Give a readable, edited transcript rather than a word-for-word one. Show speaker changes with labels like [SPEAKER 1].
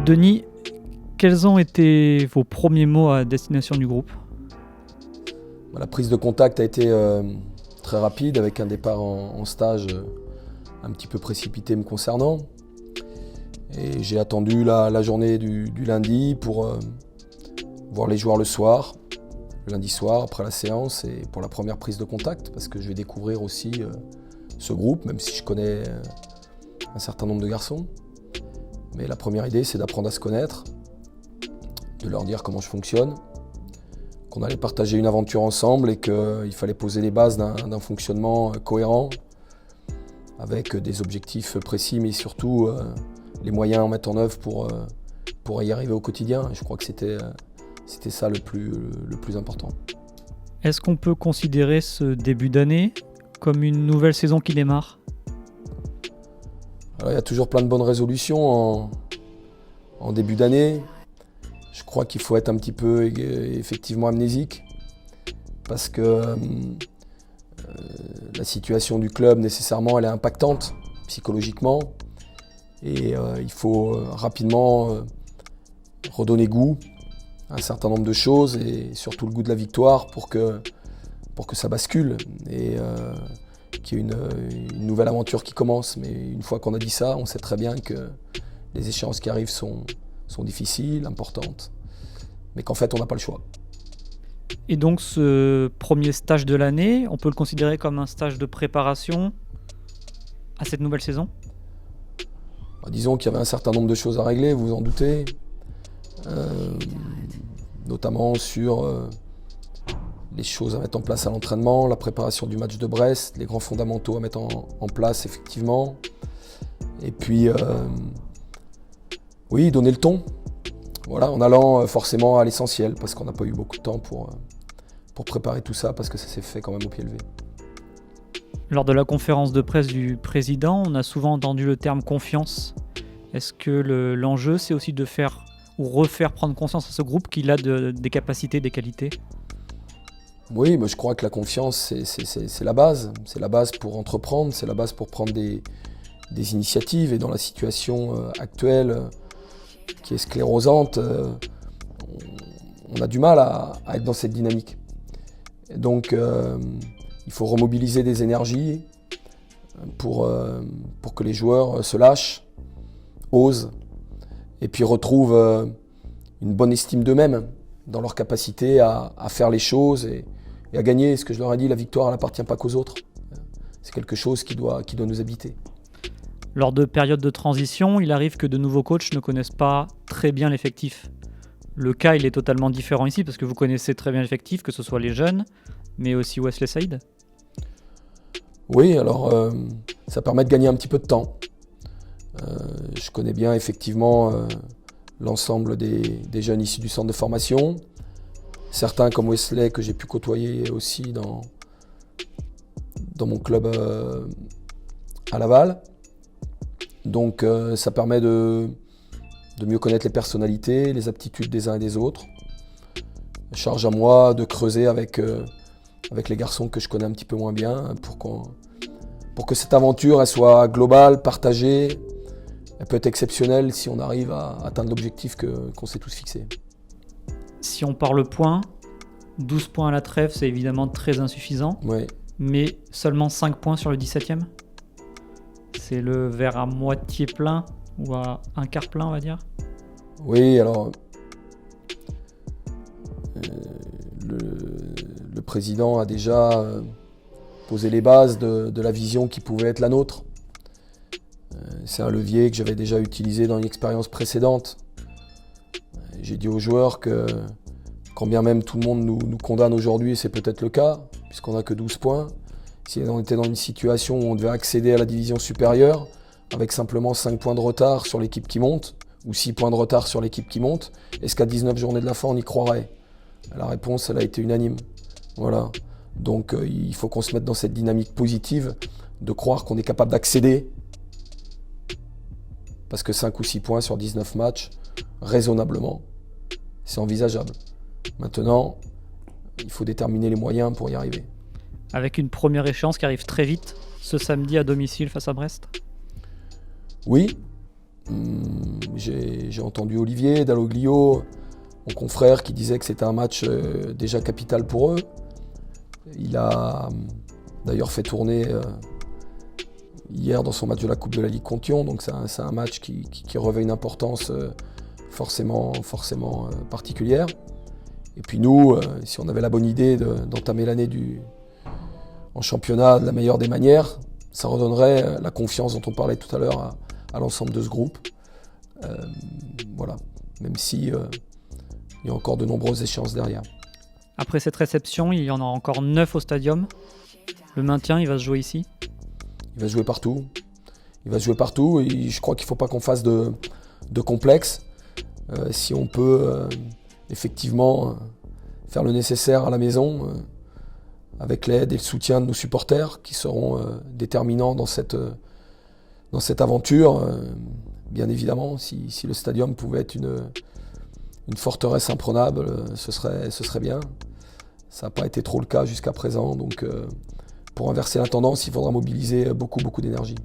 [SPEAKER 1] Denis, quels ont été vos premiers mots à destination du groupe ?
[SPEAKER 2] La prise de contact a été très rapide avec un départ en stage un petit peu précipité me concernant. Et j'ai attendu la journée du lundi pour voir les joueurs le lundi soir après la séance et pour la première prise de contact parce que je vais découvrir aussi ce groupe, même si je connais un certain nombre de garçons. Mais la première idée, c'est d'apprendre à se connaître, de leur dire comment je fonctionne, qu'on allait partager une aventure ensemble et qu'il fallait poser les bases d'un fonctionnement cohérent avec des objectifs précis, mais surtout les moyens à mettre en œuvre pour y arriver au quotidien. Je crois que c'était ça le plus important.
[SPEAKER 1] Est-ce qu'on peut considérer ce début d'année comme une nouvelle saison qui démarre ?
[SPEAKER 2] Alors, il y a toujours plein de bonnes résolutions en début d'année. Je crois qu'il faut être un petit peu effectivement amnésique parce que la situation du club nécessairement elle est impactante psychologiquement et il faut rapidement redonner goût à un certain nombre de choses et surtout le goût de la victoire pour que ça bascule et qu'il y ait une nouvelle aventure qui commence. Mais une fois qu'on a dit ça, on sait très bien que les échéances qui arrivent sont difficiles, importantes, mais qu'en fait on n'a pas le choix.
[SPEAKER 1] Et donc ce premier stage de l'année, on peut le considérer comme un stage de préparation à cette nouvelle saison ?
[SPEAKER 2] Disons qu'il y avait un certain nombre de choses à régler, vous vous en doutez, notamment sur les choses à mettre en place à l'entraînement, la préparation du match de Brest, les grands fondamentaux à mettre en place effectivement, et puis oui, donner le ton, voilà, en allant forcément à l'essentiel, parce qu'on n'a pas eu beaucoup de temps pour préparer tout ça, parce que ça s'est fait quand même au pied levé.
[SPEAKER 1] Lors de la conférence de presse du président, on a souvent entendu le terme confiance. Est-ce que l'enjeu, c'est aussi de faire ou refaire prendre conscience à ce groupe qu'il a des capacités, des qualités ?
[SPEAKER 2] Oui, mais je crois que la confiance, c'est la base. C'est la base pour entreprendre, c'est la base pour prendre des initiatives. Et dans la situation actuelle, qui est sclérosante, on a du mal à être dans cette dynamique. Et donc, il faut remobiliser des énergies pour que les joueurs se lâchent, osent, et puis retrouvent une bonne estime d'eux-mêmes dans leur capacité à faire les choses et à gagner. Ce que je leur ai dit, la victoire, elle n'appartient pas qu'aux autres. C'est quelque chose qui doit nous habiter.
[SPEAKER 1] Lors de périodes de transition, il arrive que de nouveaux coachs ne connaissent pas très bien l'effectif. Le cas, il est totalement différent ici parce que vous connaissez très bien l'effectif, que ce soit les jeunes, mais aussi Wesley Saïd.
[SPEAKER 2] Oui, alors ça permet de gagner un petit peu de temps. Je connais bien effectivement l'ensemble des jeunes issus du centre de formation. Certains comme Wesley que j'ai pu côtoyer aussi dans mon club à Laval. Donc ça permet de mieux connaître les personnalités, les aptitudes des uns et des autres. Charge à moi de creuser avec les garçons que je connais un petit peu moins bien pour que cette aventure elle soit globale, partagée. Elle peut être exceptionnelle si on arrive à atteindre l'objectif qu'on s'est tous fixé.
[SPEAKER 1] Si on parle points, 12 points à la trêve, c'est évidemment très insuffisant.
[SPEAKER 2] Oui.
[SPEAKER 1] Mais seulement 5 points sur le 17e. C'est le verre à moitié plein ou à un quart plein, on va dire.
[SPEAKER 2] Oui, alors le président a déjà posé les bases de la vision qui pouvait être la nôtre. C'est un levier que j'avais déjà utilisé dans une expérience précédente. J'ai dit aux joueurs que, quand bien même tout le monde nous condamne aujourd'hui, et c'est peut-être le cas, puisqu'on n'a que 12 points, si on était dans une situation où on devait accéder à la division supérieure, avec simplement 5 points de retard sur l'équipe qui monte, ou 6 points de retard sur l'équipe qui monte, est-ce qu'à 19 journées de la fin, on y croirait ? La réponse, elle a été unanime. Voilà. Donc il faut qu'on se mette dans cette dynamique positive de croire qu'on est capable d'accéder. Parce que 5 ou 6 points sur 19 matchs, raisonnablement, c'est envisageable. Maintenant, il faut déterminer les moyens pour y arriver.
[SPEAKER 1] Avec une première échéance qui arrive très vite, ce samedi à domicile face à Brest ?
[SPEAKER 2] Oui, J'ai entendu Olivier Dalloglio, mon confrère, qui disait que c'était un match déjà capital pour eux. Il a d'ailleurs fait tourner hier dans son match de la Coupe de la Ligue contre Lyon, donc c'est un match qui revêt une importance forcément particulière. Et puis nous, si on avait la bonne idée d'entamer l'année en championnat de la meilleure des manières, ça redonnerait la confiance dont on parlait tout à l'heure à l'ensemble de ce groupe. Voilà, même si il y a encore de nombreuses échéances derrière.
[SPEAKER 1] Après cette réception, il y en a encore 9 au stadium. Le maintien, il va se jouer ici?
[SPEAKER 2] Il va se jouer partout. Il va se jouer partout et je crois qu'il ne faut pas qu'on fasse de complexe. Si on peut effectivement faire le nécessaire à la maison, avec l'aide et le soutien de nos supporters qui seront déterminants dans cette aventure. Bien évidemment, si le stadium pouvait être une forteresse imprenable, ce serait bien. Ça n'a pas été trop le cas jusqu'à présent, donc pour inverser la tendance, il faudra mobiliser beaucoup d'énergie.